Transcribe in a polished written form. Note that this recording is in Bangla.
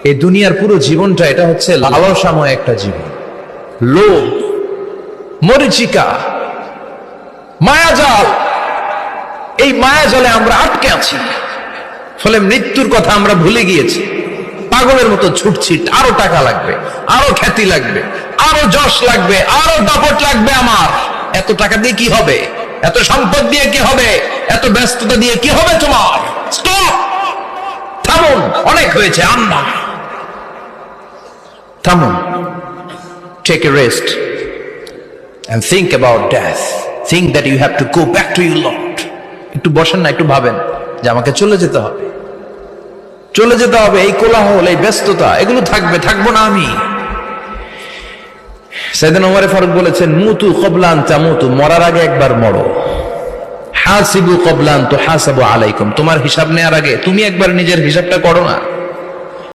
এই দুনিয়ার পুরো জীবনটা এটা হচ্ছে লালসাময় একটা জীবন, লোভ, মরিচিকা, মায়াজাল। এই মায়াজালে আমরা আটকে আছি, ফলে মৃত্যুর কথা আমরা ভুলে গিয়েছি। পাগলের মতো ছুটছি, আরো টাকা লাগবে, আরো খ্যাতি লাগবে, আরো যশ লাগবে, আরো দাপট লাগবে। আমার এত টাকা দিয়ে কি হবে? এত সম্পদ দিয়ে কি হবে? এত ব্যস্ততা দিয়ে কি হবে? তোমার স্টপ, থামুন, অনেক হয়েছে। আম্মা থামুন, take a rest and think about death. Think that you have to go back to your Lord. একটু বসেন না, একটু ভাবেন যে আমাকে চলে যেতে হবে, চলে যেতে হবে। এই কোলাহল, এই ব্যস্ততা, এগুলো থাকবে, থাকবো না আমি। সাইয়েদনা ওমর ফারুক বলেছেন, মুতু ক্বাবলা আন তামুতু, মরার আগে একবার মরো। হাসিবু ক্বাবলা আন তুহাসাবু আলাইকুম, তোমার হিসাব নেওয়ার আগে তুমি একবার নিজের হিসাবটা করো না।